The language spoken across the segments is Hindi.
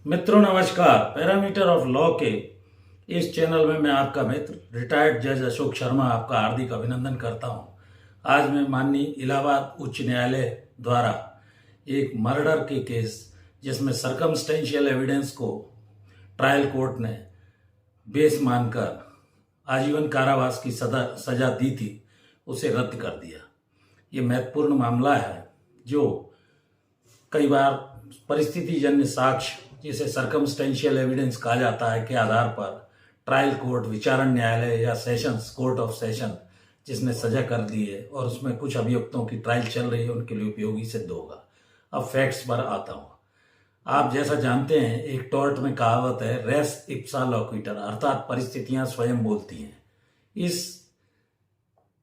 मित्रों नमस्कार। पैरामीटर ऑफ लॉ के इस चैनल में मैं आपका मित्र रिटायर्ड जज अशोक शर्मा आपका हार्दिक अभिनंदन करता हूं। आज मैं माननीय इलाहाबाद उच्च न्यायालय द्वारा एक मर्डर के केस जिसमें सर्कमस्टेंशियल एविडेंस को ट्रायल कोर्ट ने बेस मानकर आजीवन कारावास की सजा दी थी, उसे रद्द कर दिया। ये महत्वपूर्ण मामला है जो कई बार परिस्थितिजन्य साक्ष्य जिसे सर्कमस्टेंशियल एविडेंस कहा जाता है के आधार पर ट्रायल कोर्ट, विचारण न्यायालय या सेशंस कोर्ट ऑफ सेशन जिसने सजा कर दी है और उसमें कुछ अभियुक्तों की ट्रायल चल रही है उनके लिए उपयोगी सिद्ध होगा। अब फैक्ट्स पर आता हूँ। आप जैसा जानते हैं एक टॉर्ट में कहावत है रेस इप्सा लोक्विटर, अर्थात परिस्थितियां स्वयं बोलती हैं। इस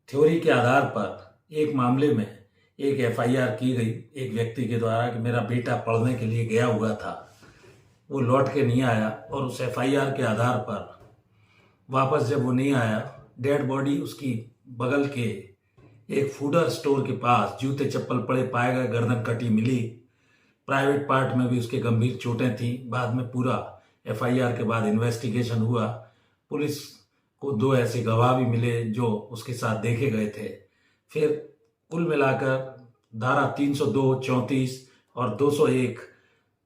थ्योरी के आधार पर एक मामले में एक एफआईआर की गई एक व्यक्ति के द्वारा कि मेरा बेटा पढ़ने के लिए गया हुआ था, वो लौट के नहीं आया और उस एफआईआर के आधार पर वापस जब वो नहीं आया, डेड बॉडी उसकी बगल के एक फूडर स्टोर के पास जूते चप्पल पड़े पाए गए, गर्दन कटी मिली, प्राइवेट पार्ट में भी उसके गंभीर चोटें थी। बाद में पूरा एफआईआर के बाद इन्वेस्टिगेशन हुआ, पुलिस को 2 ऐसे गवाह भी मिले जो उसके साथ देखे गए थे। फिर कुल मिलाकर धारा 302, 34 और 201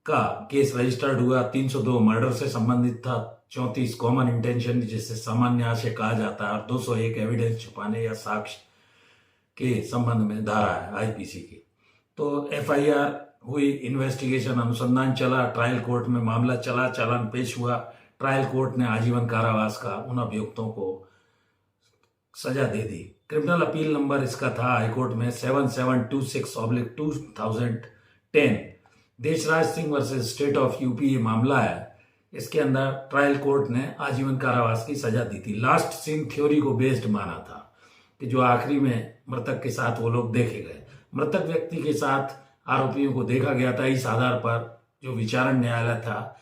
का केस रजिस्टर्ड हुआ। 302 मर्डर से संबंधित था, 34 कॉमन इंटेंशन जिसे सामान्य आशय कहा जाता है और 201 एविडेंस छुपाने या साक्ष्य के संबंध में धारा है आईपीसी की। तो एफआईआर हुई, इन्वेस्टिगेशन अनुसंधान चला, ट्रायल कोर्ट में मामला चला, चालान पेश हुआ। ट्रायल कोर्ट ने आजीवन कारावास का उन अभियुक्तों को सजा दे दी। क्रिमिनल अपील नंबर इसका था हाईकोर्ट में 7726/2010। Deshraj Singh versus state of UP ये मामला है। इसके अंदर ट्रायल कोर्ट ने आजीवन कारावास की सजा दी थी। लास्ट सीन थ्योरी को बेस्ड माना था कि जो आखिरी में मृतक के साथ वो लोग देखे गए, मृतक व्यक्ति के साथ आरोपियों को देखा गया था। इस आधार पर जो विचारण न्यायालय था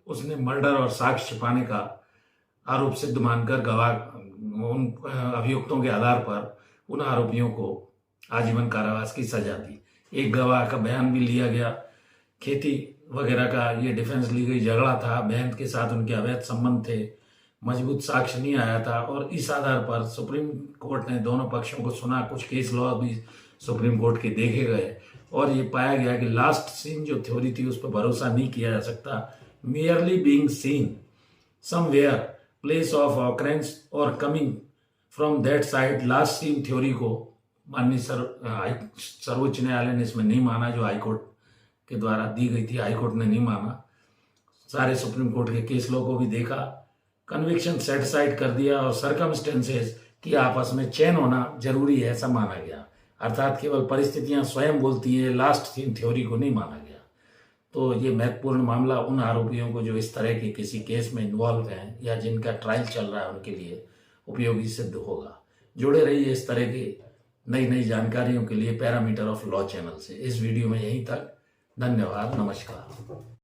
उसने मर्डर और साक्ष्य छिपाने का आरोप सिद्ध मानकर उन अभियुक्तों के आधार पर उन आरोपियों को आजीवन कारावास की सजा दी। एक गवाह का बयान भी लिया गया, खेती वगैरह का ये डिफेंस ली गई, झगड़ा था, बहन के साथ उनके अवैध संबंध थे, मजबूत साक्ष्य नहीं आया था और इस आधार पर सुप्रीम कोर्ट ने दोनों पक्षों को सुना। कुछ केस लॉ भी सुप्रीम कोर्ट के देखे गए और ये पाया गया कि लास्ट सीन जो थ्योरी थी उस पर भरोसा नहीं किया जा सकता। merely being seen somewhere, place of occurrence और coming from that side, last seen theory को माननीय सर्वोच्च न्यायालय ने इसमें नहीं माना, जो हाईकोर्ट के द्वारा दी गई थी। हाईकोर्ट ने नहीं माना। सारे सुप्रीम कोर्ट के केस लॉ को भी देखा, कन्विक्शन सेट साइड कर दिया और सर्कमस्टेंसेस की आपस में चेन होना जरूरी है ऐसा माना गया। अर्थात केवल परिस्थितियां स्वयं बोलती हैं, लास्ट सीन थ्योरी को नहीं माना गया। तो ये महत्वपूर्ण मामला उन आरोपियों को जो इस तरह के किसी केस में इन्वॉल्व हैं या जिनका ट्रायल चल रहा है उनके लिए उपयोगी सिद्ध होगा। जुड़े रहिए इस तरह की नई जानकारियों के लिए पैरामीटर ऑफ लॉ चैनल से। इस वीडियो में यहीं तक। धन्यवाद, नमस्कार।